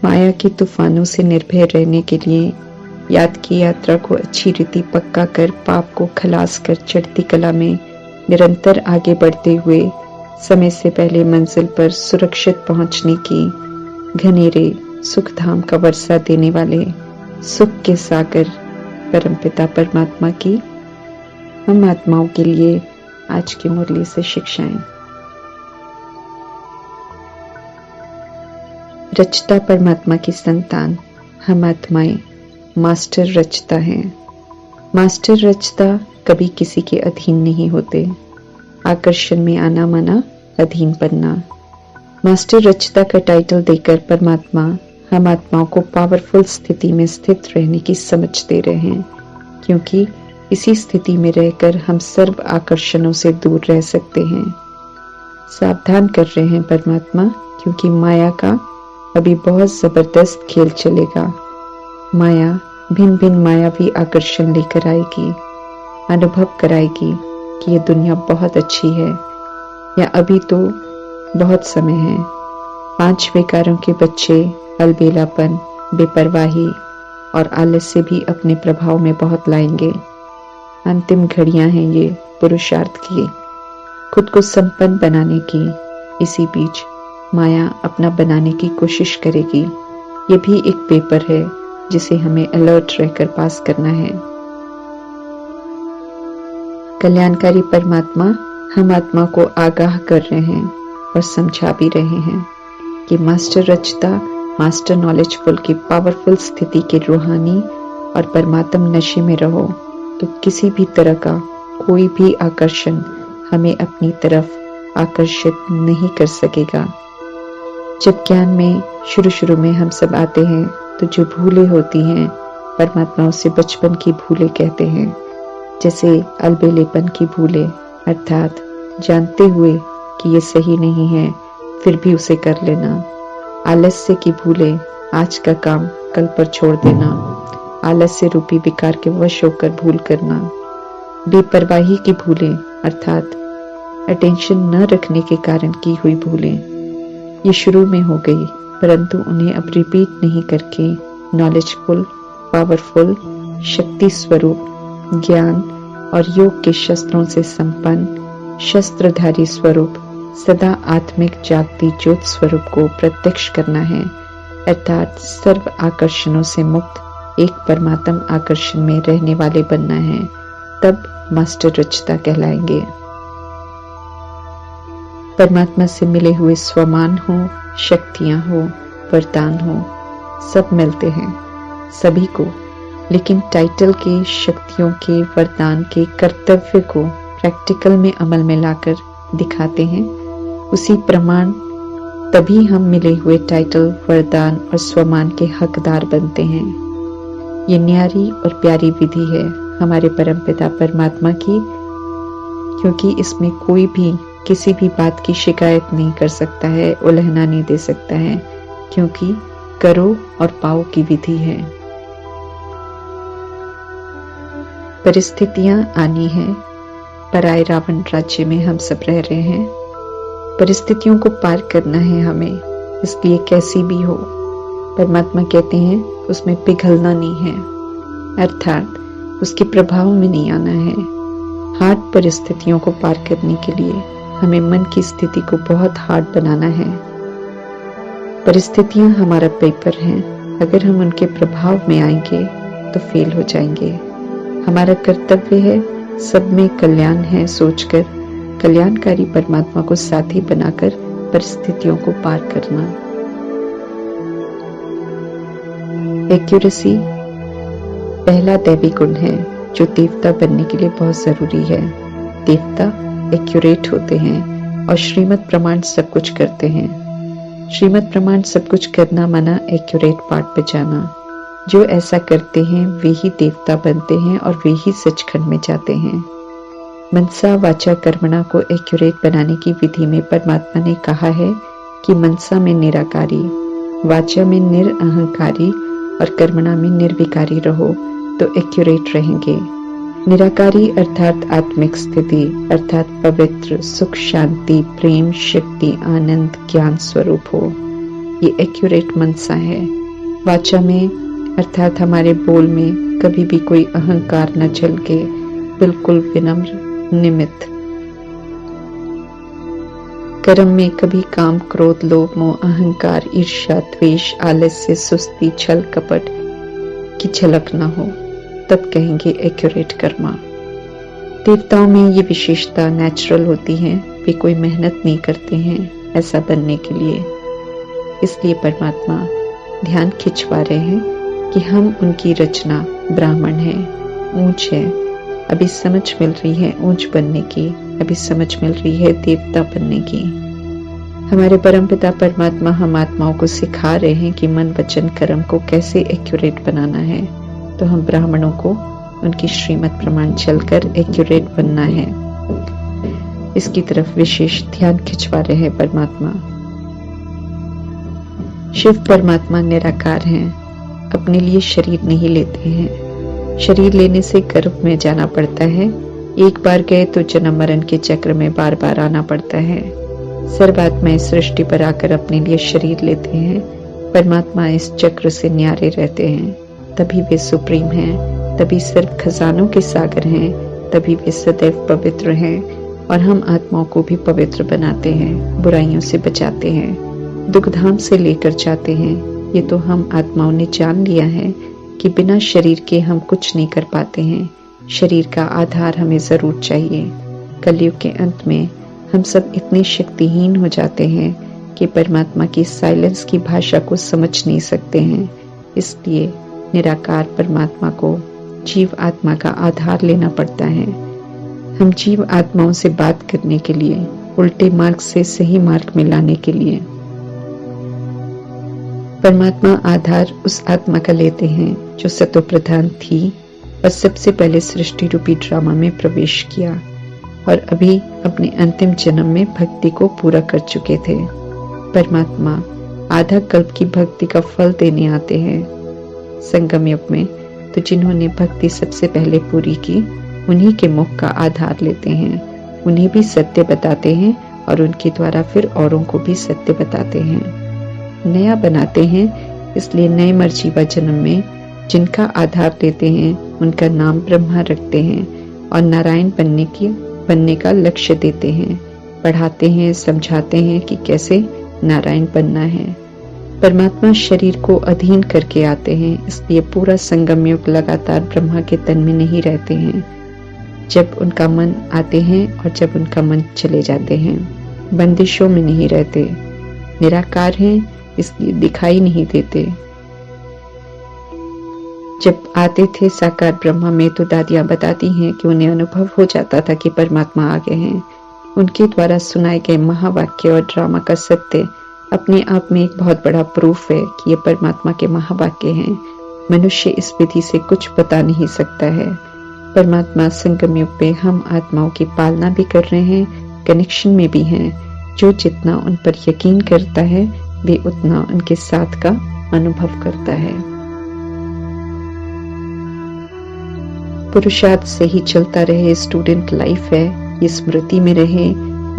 माया के तूफानों से निर्भय रहने के लिए याद की यात्रा को अच्छी रीति पक्का कर पाप को खलास कर चढ़ती कला में निरंतर आगे बढ़ते हुए समय से पहले मंजिल पर सुरक्षित पहुंचने की घनेरे सुखधाम का वर्षा देने वाले सुख के सागर परमपिता परमात्मा की हम आत्माओं के लिए आज की मुरली से शिक्षाएं। रचता परमात्मा की संतान हम आत्माएं मास्टर रचता हैं। मास्टर रचता कभी किसी के अधीन नहीं होते। आकर्षण में आना माना अधीन बनना। मास्टर रचता का टाइटल देकर परमात्मा हम आत्माओं को पावरफुल स्थिति में स्थित रहने की समझ दे रहे हैं, क्योंकि इसी स्थिति में रहकर हम सर्व आकर्षणों से दूर रह सकते हैं। सावधान कर रहे हैं परमात्मा, क्योंकि माया का अभी बहुत जबरदस्त खेल चलेगा। माया भिन्न भिन्न मायावी आकर्षण लेकर आएगी, अनुभव कराएगी कि ये दुनिया बहुत अच्छी है या अभी तो बहुत समय है। 5 विकारों के बच्चे अलबेलापन, बेपरवाही और आलस्य भी अपने प्रभाव में बहुत लाएंगे। अंतिम घड़ियां हैं ये पुरुषार्थ की, खुद को संपन्न बनाने की। इसी बीच माया अपना बनाने की कोशिश करेगी। ये भी एक पेपर है जिसे हमें अलर्ट रहकर पास करना है। कल्याणकारी परमात्मा हम आत्मा को आगाह कर रहे हैं और समझा भी रहे हैं कि मास्टर रचता, मास्टर नॉलेजफुल की पावरफुल स्थिति के रूहानी और परमात्म नशे में रहो तो किसी भी तरह का कोई भी आकर्षण हमें अपनी तरफ आकर्षित नहीं कर सकेगा। जब ज्ञान में शुरू में हम सब आते हैं तो जो भूलें होती हैं परमात्मा उसे बचपन की भूलें कहते हैं। जैसे अलबेलेपन की भूलें, अर्थात जानते हुए कि ये सही नहीं है फिर भी उसे कर लेना। आलस्य की भूलें, आज का काम कल पर छोड़ देना, आलस्य रूपी विकार के वश होकर भूल करना। बेपरवाही की भूलें, अर्थात अटेंशन न रखने के कारण की हुई भूलें। ये शुरू में हो गई, परंतु उन्हें अब रिपीट नहीं करके नॉलेजफुल, पावरफुल, शक्ति स्वरूप, ज्ञान और योग के शस्त्रों से संपन्न शस्त्रधारी स्वरूप, सदा आत्मिक जागती ज्योत स्वरूप को प्रत्यक्ष करना है, अर्थात सर्व आकर्षणों से मुक्त एक परमात्म आकर्षण में रहने वाले बनना है। तब मास्टर रचता कहलाएंगे। परमात्मा से मिले हुए स्वमान हो, शक्तियां हो, वरदान हो, सब मिलते हैं सभी को, लेकिन टाइटल के, शक्तियों के, वरदान के कर्तव्य को प्रैक्टिकल में अमल में लाकर दिखाते हैं। उसी प्रमाण तभी हम मिले हुए टाइटल, वरदान और स्वमान के हकदार बनते हैं। ये न्यारी और प्यारी विधि है हमारे परमपिता परमात्मा की, क्योंकि इसमें कोई भी किसी भी बात की शिकायत नहीं कर सकता है, उल्हना नहीं दे सकता है, क्योंकि करो और पाओ की विधि है। परिस्थितियां आनी है, पराए रावण राज्य में हम सब रह रहे हैं। परिस्थितियों को पार करना है हमें, इसलिए कैसी भी हो परमात्मा कहते हैं उसमें पिघलना नहीं है, अर्थात उसके प्रभाव में नहीं आना है। हार्ड परिस्थितियों को पार करने के लिए हमें मन की स्थिति को बहुत हार्ड बनाना है। परिस्थितियां हमारा पेपर हैं, अगर हम उनके प्रभाव में आएंगे तो फेल हो जाएंगे। हमारा कर्तव्य है सब में कल्याण है सोचकर कल्याणकारी परमात्मा को साथी बनाकर परिस्थितियों को पार करना। एक्यूरेसी पहला दैवी गुण है जो देवता बनने के लिए बहुत जरूरी है। देवता एक्यूरेट होते हैं और श्रीमत प्रमाण सब कुछ करते हैं। श्रीमत प्रमाण सब कुछ करना माना एक्यूरेट पाठ पे जाना। जो ऐसा करते हैं वे ही देवता बनते हैं और वे ही सचखंड में जाते हैं। मनसा वाचा कर्मणा को एक्यूरेट बनाने की विधि में परमात्मा ने कहा है कि मनसा में निराकारी, वाचा में निरअहंकारी और कर्मणा में निर्विकारी रहो तो एक्यूरेट रहेंगे। निराकारी अर्थात आत्मिक स्थिति, अर्थात पवित्र, सुख, शांति, प्रेम, शक्ति, आनंद, ज्ञान स्वरूप हो। ये एक्यूरेट मनसा है। वाचा में अर्थात हमारे बोल में कभी भी कोई अहंकार न झलके, बिल्कुल विनम्र निमित्त। कर्म में कभी काम, क्रोध, लोभ, मोह, अहंकार, ईर्ष्या, द्वेष, आलस्य, सुस्ती, छल, कपट की झलक न हो, तब कहेंगे एक्यूरेट कर्मा। देवताओं में ये विशेषता नेचुरल होती है, वे कोई मेहनत नहीं करते हैं ऐसा बनने के लिए। इसलिए परमात्मा ध्यान खिंचवा रहे हैं कि हम उनकी रचना ब्राह्मण है, ऊंच है, अभी समझ मिल रही है ऊंच बनने की, अभी समझ मिल रही है देवता बनने की। हमारे परमपिता परमात्मा हम आत्माओं को सिखा रहे हैं कि मन, वचन, कर्म को कैसे एक्यूरेट बनाना है। तो हम ब्राह्मणों को उनकी श्रीमत प्रमाण चलकर एक्यूरेट बनना है, इसकी तरफ विशेष ध्यान खिंचवा रहे हैं परमात्मा। शिव परमात्मा निराकार हैं, अपने लिए शरीर नहीं लेते हैं। शरीर लेने से गर्भ में जाना पड़ता है, एक बार गए तो जन्म मरण के चक्र में बार बार आना पड़ता है। सर्वात्मा इस सृष्टि पर आकर अपने लिए शरीर लेते हैं। परमात्मा इस चक्र से न्यारे रहते हैं, तभी वे सुप्रीम हैं, तभी सर्व खजानों के सागर हैं, तभी वे सदैव पवित्र हैं। और हम आत्माओं को भी पवित्र बनाते हैं, बुराइयों से बचाते हैं, दुखधाम से लेकर जाते हैं। ये तो हम आत्माओं ने जान लिया है कि बिना शरीर के हम कुछ नहीं कर पाते हैं। शरीर का आधार हमें जरूर चाहिए। कलयुग के अंत में हम सब इतने शक्तिहीन हो जाते हैं कि परमात्मा की साइलेंस की भाषा को समझ नहीं सकते हैं। इसलिए निराकार परमात्मा को जीव आत्मा का आधार लेना पड़ता है। हम जीव आत्माओं से बात करने के लिए, उल्टे मार्ग से सही मार्ग में लाने के लिए परमात्मा आधार उस आत्मा का लेते हैं जो सतो प्रधान थी और सबसे पहले सृष्टि रूपी ड्रामा में प्रवेश किया और अभी अपने अंतिम जन्म में भक्ति को पूरा कर चुके थे। परमात्मा आधा कल्प की भक्ति का फल देने आते हैं। संगम युग में तो जिन्होंने भक्ति सबसे पहले पूरी की, उन्हीं के मुख का आधार लेते हैं, उन्हें भी सत्य बताते हैं और उनके द्वारा फिर औरों को भी सत्य बताते हैं। नया बनाते हैं, इसलिए नए मर्जीवा जन्म में जिनका आधार लेते हैं उनका नाम ब्रह्मा रखते हैं और नारायण बनने का लक्ष्य देते हैं, पढ़ाते हैं, समझाते हैं कि कैसे नारायण बनना है। परमात्मा शरीर को अधीन करके आते हैं, इसलिए पूरा संगम युग लगातार ब्रह्मा के तन में नहीं रहते हैं। जब उनका मन आते हैं और जब उनका मन चले जाते हैं, बंदिशों में नहीं रहते। निराकार हैं, इसलिए दिखाई नहीं देते। जब आते थे साकार ब्रह्मा में तो दादियां बताती हैं कि उन्हें अनुभव हो जाता था कि परमात्मा आ गए हैं। उनके द्वारा सुनाए गए महावाक्य और ड्रामा का सत्य अपने आप में एक बहुत बड़ा प्रूफ है कि ये परमात्मा के महावाक्य हैं। मनुष्य इस विधि से कुछ बता नहीं सकता है। परमात्मा संगम युग पे हम आत्माओं की पालना भी कर रहे हैं, कनेक्शन में भी हैं। जो जितना उन पर यकीन करता है वे उतना उनके साथ का अनुभव करता है। पुरुषार्थ से ही चलता रहे, स्टूडेंट लाइफ है, ये स्मृति में रहे,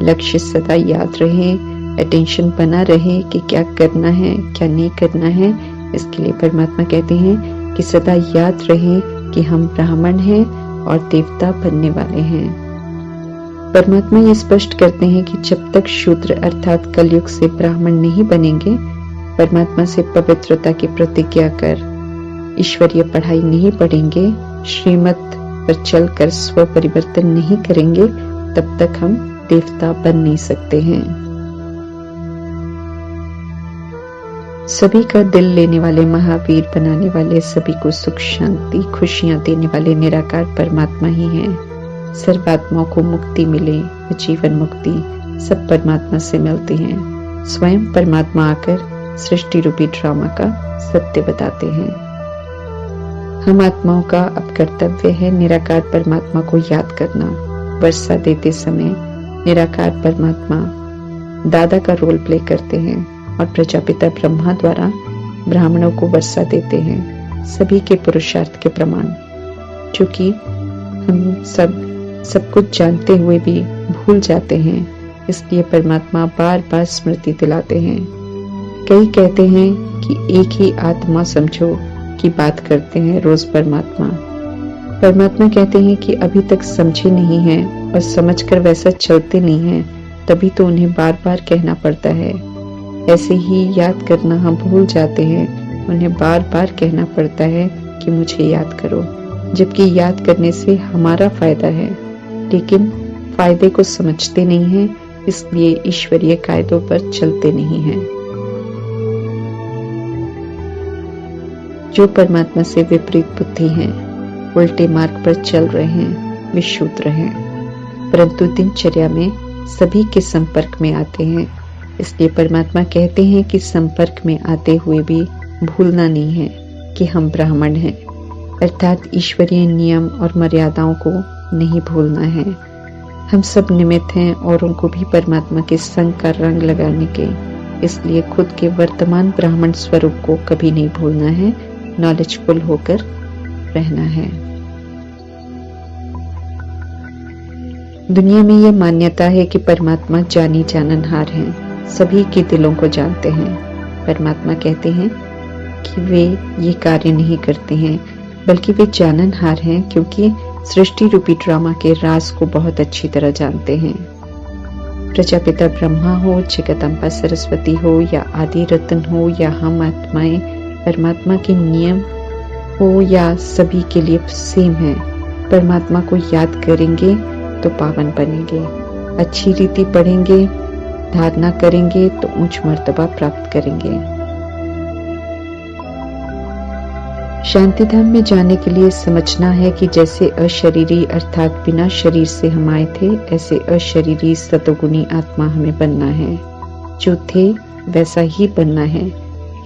लक्ष्य सदा याद रहे, अटेंशन बना रहे कि क्या करना है क्या नहीं करना है। इसके लिए परमात्मा कहते हैं कि सदा याद रहे कि हम ब्राह्मण हैं और देवता बनने वाले हैं। परमात्मा ये स्पष्ट करते हैं कि जब तक शूद्र अर्थात कलयुग से ब्राह्मण नहीं बनेंगे, परमात्मा से पवित्रता की प्रतिज्ञा कर ईश्वरीय पढ़ाई नहीं पढ़ेंगे, श्रीमत पर चलकर स्व परिवर्तन नहीं करेंगे, तब तक हम देवता बन नहीं सकते हैं। सभी का दिल लेने वाले, महावीर बनाने वाले, सभी को सुख शांति खुशियां देने वाले निराकार परमात्मा ही हैं। सर्वात्माओं को मुक्ति मिले, जीवन मुक्ति सब परमात्मा से मिलती हैं। स्वयं परमात्मा आकर सृष्टि रूपी ड्रामा का सत्य बताते हैं। हम आत्माओं का अब कर्तव्य है निराकार परमात्मा को याद करना। वर्षा देते समय निराकार परमात्मा दादा का रोल प्ले करते हैं और प्रजापिता ब्रह्मा द्वारा ब्राह्मणों को वर्षा देते हैं, सभी के पुरुषार्थ के प्रमाण। क्योंकि हम सब कुछ जानते हुए भी भूल जाते हैं, इसलिए परमात्मा बार बार स्मृति दिलाते हैं। कई कहते हैं कि एक ही आत्मा समझो की बात करते हैं रोज परमात्मा। परमात्मा कहते हैं कि अभी तक समझे नहीं हैं और समझकर वैसा चलते नहीं हैं, तभी तो उन्हें बार बार कहना पड़ता है। ऐसे ही याद करना हम भूल जाते हैं, उन्हें बार बार कहना पड़ता है कि मुझे याद करो, जबकि याद करने से हमारा फायदा है, लेकिन फायदे को समझते नहीं हैं, इसलिए ईश्वरीय कायदों पर चलते नहीं हैं। जो परमात्मा से विपरीत बुद्धि हैं, उल्टे मार्ग पर चल रहे हैं, वे शूद्र हैं, परंतु दिनचर्या में सभी के संपर्क में आते हैं। इसलिए परमात्मा कहते हैं कि संपर्क में आते हुए भी भूलना नहीं है कि हम ब्राह्मण हैं, अर्थात ईश्वरीय नियम और मर्यादाओं को नहीं भूलना है। हम सब निमित्त हैं औरों को भी परमात्मा के संग का रंग लगाने के, इसलिए खुद के वर्तमान ब्राह्मण स्वरूप को कभी नहीं भूलना है, नॉलेजफुल होकर रहना है। दुनिया में यह मान्यता है कि परमात्मा जानी जाननहार हैं, सभी के दिलों को जानते हैं। परमात्मा कहते हैं कि वे ये कार्य नहीं करते हैं, बल्कि वे जाननहार हैं, क्योंकि सृष्टि रूपी ड्रामा के राज को बहुत अच्छी तरह जानते हैं। प्रजापिता ब्रह्मा हो, जगदम्बा सरस्वती हो, या आदि रत्न हो, या हम आत्माएं परमात्मा के नियम हो, या सभी के लिए सेम है। परमात्मा को याद करेंगे तो पावन बनेंगे, अच्छी रीति पढ़ेंगे, धारणा करेंगे तो उच्च मर्तबा प्राप्त करेंगे। शांति धाम में जाने के लिए समझना है कि जैसे अशरीरी अर्थात बिना शरीर से हम आए थे, ऐसे अशरीरी सतोगुणी आत्मा हमें बनना है। जो थे वैसा ही बनना है,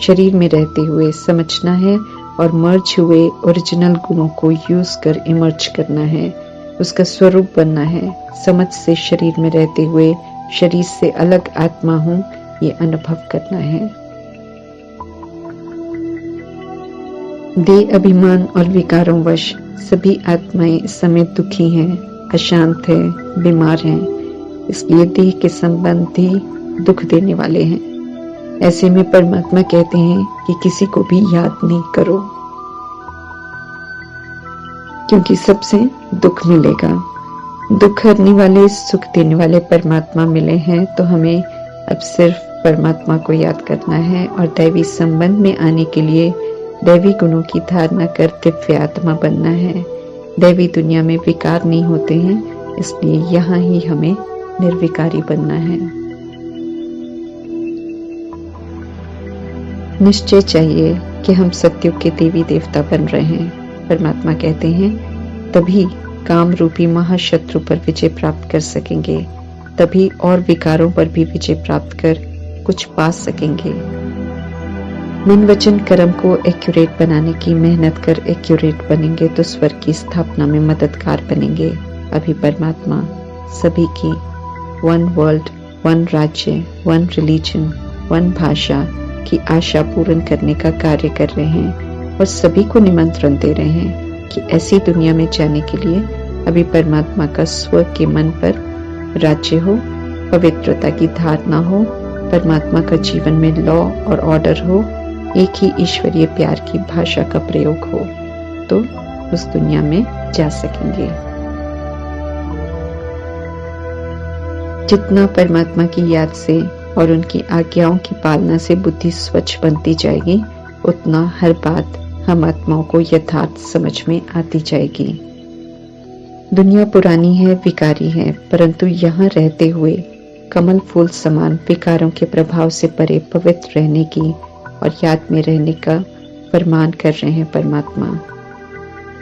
शरीर में रहते हुए समझना है और मर्ज हुए ओरिजिनल गुणों को यूज कर इमर्ज करना है, उसका स्वरूप बनना है। समझ से शरीर में रहते हुए शरीर से अलग आत्मा हूं, ये अनुभव करना है। देह अभिमान और विकारों वश सभी आत्माएं इस समय दुखी हैं, अशांत है, बीमार हैं, इसलिए देह के संबंधी दुख देने वाले हैं। ऐसे में परमात्मा कहते हैं कि किसी को भी याद नहीं करो, क्योंकि सबसे दुख मिलेगा। दुख हरने वाले, सुख देने वाले परमात्मा मिले हैं, तो हमें अब सिर्फ परमात्मा को याद करना है और दैवी संबंध में आने के लिए दैवी गुणों की धारणा कर दिव्य आत्मा बनना है। दैवी दुनिया में विकार नहीं होते हैं, इसलिए यहाँ ही हमें निर्विकारी बनना है। निश्चय चाहिए कि हम सत्युग के देवी देवता बन रहे हैं। परमात्मा कहते हैं तभी काम रूपी महाशत्रु पर विजय प्राप्त कर सकेंगे, तभी और विकारों पर भी विजय प्राप्त कर कुछ पा सकेंगे। मन वचन कर्म को एक्यूरेट बनाने की मेहनत कर एक्यूरेट बनेंगे तो स्वर्ग की स्थापना में मददगार बनेंगे। अभी परमात्मा सभी की वन वर्ल्ड, वन राज्य, वन रिलीजन, वन भाषा की आशा पूर्ण करने का कार्य कर रहे हैं और सभी को निमंत्रण दे रहे हैं कि ऐसी दुनिया में जाने के लिए अभी परमात्मा का स्वर्ग के मन पर राज्य हो, पवित्रता की धारणा हो, परमात्मा का जीवन में लॉ और ऑर्डर हो, एक ही ईश्वरीय प्यार की भाषा का प्रयोग हो, तो उस दुनिया में जा सकेंगे। जितना परमात्मा की याद से और उनकी आज्ञाओं की पालना से बुद्धि स्वच्छ बनती जाएगी, उतना हर बात हम आत्माओं को यथार्थ समझ में आती जाएगी। दुनिया पुरानी है, विकारी है, परंतु यहाँ रहते हुए कमल फूल समान विकारों के प्रभाव से परे पवित्र रहने की और याद में रहने का फरमान कर रहे हैं परमात्मा।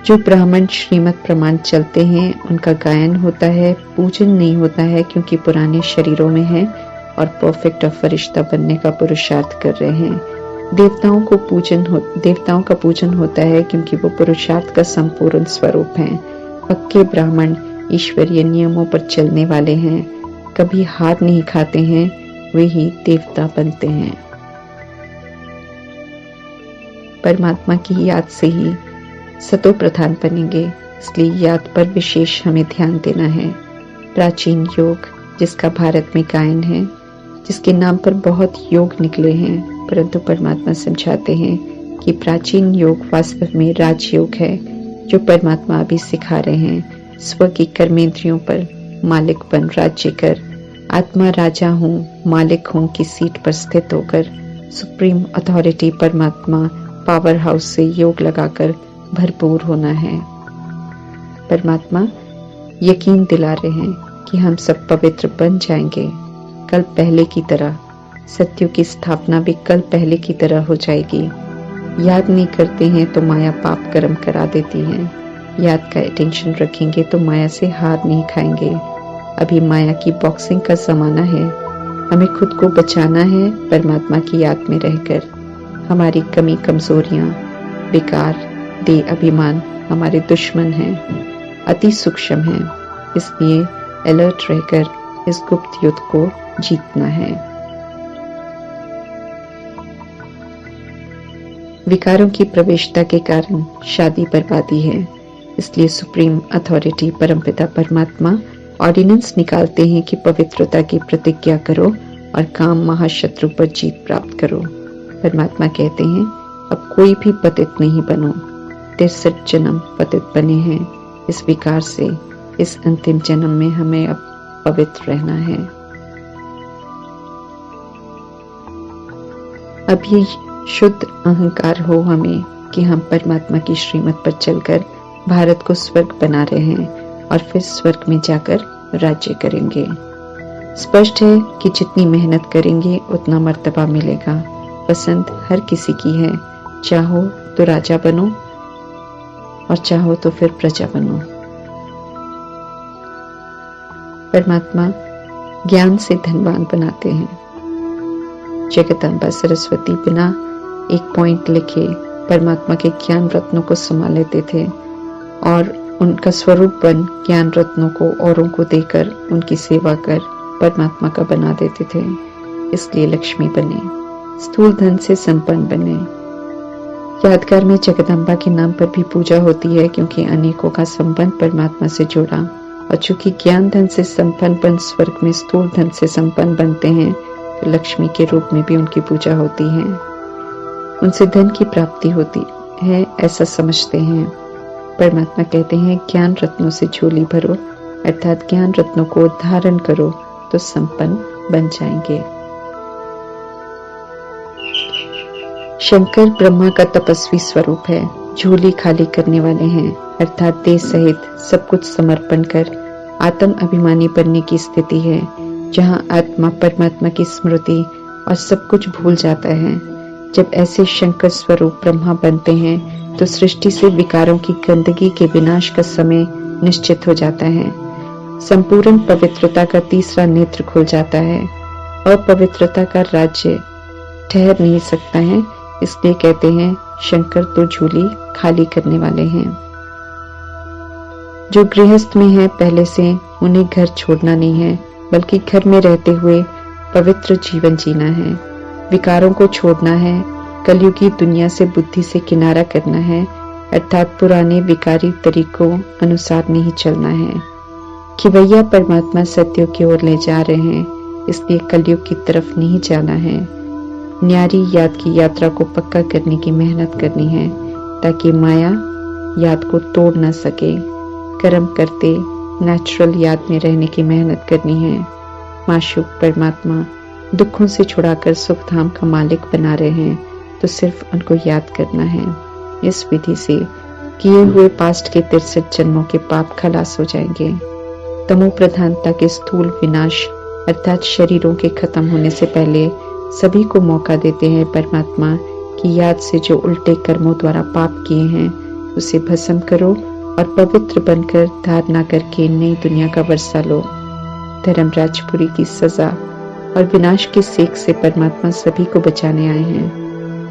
जो ब्राह्मण श्रीमत प्रमाण चलते हैं उनका गायन होता है, पूजन नहीं होता है, क्योंकि पुराने शरीरों में है और परफेक्ट और फरिश्ता बनने का पुरुषार्थ कर रहे हैं। देवताओं का पूजन होता है, क्योंकि वो पुरुषार्थ का संपूर्ण स्वरूप हैं। पक्के ब्राह्मण ईश्वरीय नियमों पर चलने वाले हैं, कभी हार नहीं खाते हैं, वे ही देवता बनते हैं। परमात्मा की याद से ही सतो प्रधान बनेंगे, इसलिए याद पर विशेष हमें ध्यान देना है। प्राचीन योग जिसका भारत में गायन है, जिसके नाम पर बहुत योग निकले हैं, परंतु परमात्मा समझाते हैं कि प्राचीन योग वास्तव में राजयोग है, जो परमात्मा अभी सिखा रहे हैं। स्व की कर्मेंद्रियों पर मालिक बन राज्य कर, आत्मा राजा हूँ मालिक हूँ की सीट पर स्थित होकर सुप्रीम अथॉरिटी परमात्मा पावर हाउस से योग लगाकर भरपूर होना है। परमात्मा यकीन दिला रहे हैं कि हम सब पवित्र बन जाएंगे, कल पहले की तरह। सत्यों की स्थापना भी कल पहले की तरह हो जाएगी। याद नहीं करते हैं तो माया पाप कर्म करा देती है। याद का अटेंशन रखेंगे तो माया से हार नहीं खाएंगे। अभी माया की बॉक्सिंग का जमाना है। हमें खुद को बचाना है परमात्मा की याद में रहकर। हमारी कमी कमजोरियां, विकार, देह अभिमान हमारे दुश्मन हैं, अति सूक्ष्म हैं। इसलिए अलर्ट रहकर इस गुप्त युद्ध को जीतना है। विकारों की प्रवेशता के कारण शादी बर्बादी है। इसलिए सुप्रीम अथॉरिटी परमपिता परमात्मा ऑर्डिनेंस निकालते हैं कि पवित्रता की प्रतिज्ञा करो और काम महाशत्रु पर जीत प्राप्त करो। परमात्मा कहते हैं अब कोई भी पतित नहीं बनो। 63 जन्म पतित बने हैं इस विकार से। इस अंतिम जन्म में हमें अब पवित्र रहना है। अब ये शुद्ध अहंकार हो हमें कि हम परमात्मा की श्रीमत पर चलकर भारत को स्वर्ग बना रहे हैं और फिर स्वर्ग में जाकर राज्य करेंगे। स्पष्ट है कि जितनी मेहनत करेंगे उतना मर्तबा मिलेगा। पसंद हर किसी की है, चाहो तो राजा बनो और चाहो तो फिर प्रजा बनो। परमात्मा ज्ञान से धनवान बनाते हैं। जगदम्बा सरस्वती बिना एक पॉइंट लिखे परमात्मा के ज्ञान रत्नों को संभाल लेते थे और उनका स्वरूप बन ज्ञान रत्नों को औरों को देकर उनकी सेवा कर परमात्मा का बना देते थे। इसलिए लक्ष्मी बने, स्थूल धन से संपन्न बने। यादगार में जगदम्बा के नाम पर भी पूजा होती है क्योंकि अनेकों का संबंध परमात्मा से जुड़ा। और चूंकि ज्ञान धन से संपन्न बन स्वर्ग में स्थूल धन से संपन्न बनते हैं तो लक्ष्मी के रूप में भी उनकी पूजा होती है। उनसे धन की प्राप्ति होती है ऐसा समझते हैं। परमात्मा कहते हैं ज्ञान रत्नों से झोली भरो, अर्थात ज्ञान रत्नों को धारण करो तो संपन्न बन जाएंगे। शंकर ब्रह्मा का तपस्वी स्वरूप है, झोली खाली करने वाले हैं, अर्थात देह सहित सब कुछ समर्पण कर आत्म अभिमानी बनने की स्थिति है, जहां आत्मा परमात्मा की स्मृति और सब कुछ भूल जाता है। जब ऐसे शंकर स्वरूप ब्रह्मा बनते हैं तो सृष्टि से विकारों की गंदगी के विनाश का समय निश्चित हो जाता है। संपूर्ण पवित्रता का तीसरा नेत्र खुल जाता है। अपवित्रता का राज्य ठहर नहीं सकता है। इसलिए कहते हैं शंकर तो झोली खाली करने वाले हैं। जो गृहस्थ में है पहले से उन्हें घर छोड़ना नहीं है, बल्कि घर में रहते हुए पवित्र जीवन जीना है। विकारों को छोड़ना है, कलयुगी दुनिया से बुद्धि से किनारा करना है, अर्थात पुराने विकारी तरीकों अनुसार नहीं चलना है। खिवैया परमात्मा सत्यों की ओर ले जा रहे हैं, इसलिए कलयुग की तरफ नहीं जाना है। न्यारी याद की यात्रा को पक्का करने की मेहनत करनी है ताकि माया याद को तोड़ न सके। कर्म करते नेचुरल याद में रहने की मेहनत करनी है। माशूक परमात्मा दुखों से छुड़ाकर सुख धाम का मालिक बना रहे हैं, तो सिर्फ उनको याद करना है। इस विधि से किए हुए पास्ट के 63 जन्मों के पाप खलास हो जाएंगे। तमो प्रधानता के स्थूल विनाश अर्थात शरीरों के खत्म होने से पहले सभी को मौका देते हैं परमात्मा की याद से जो उल्टे कर्मों द्वारा पाप किए हैं उसे भस्म करो और पवित्र बनकर धारणा करके नई दुनिया का वर्षा लो। धर्मराजपुरी की सजा और विनाश के सेक से परमात्मा सभी को बचाने आए हैं,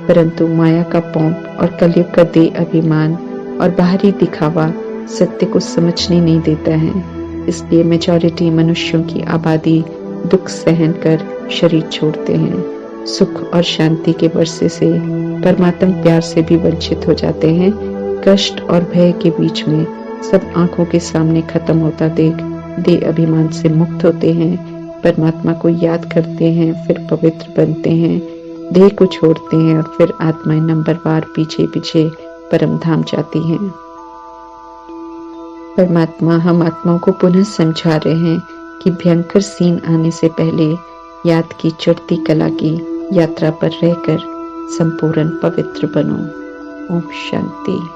परंतु माया का पौंप और कलयुग का देह अभिमान और बाहरी दिखावा सत्य को समझने नहीं देता है। इसलिए मेजॉरिटी मनुष्यों की आबादी दुख सहन कर शरीर छोड़ते हैं। सुख और शांति के वर्षे से परमात्मा प्यार से भी वंचित हो जाते हैं। कष्ट और भय के बीच में सब आंखों के सामने खत्म होता देख देह अभिमान से मुक्त होते हैं, परमात्मा को याद करते हैं, फिर पवित्र बनते हैं। देह को छोड़ते हैं और फिर आत्माएं नंबरवार पीछे पीछे परम धाम जाती हैं। परमात्मा हम आत्माओं को पुनः समझा रहे हैं कि भयंकर सीन आने से पहले याद की चढ़ती कला की यात्रा पर रहकर संपूर्ण पवित्र बनो। ओम शांति।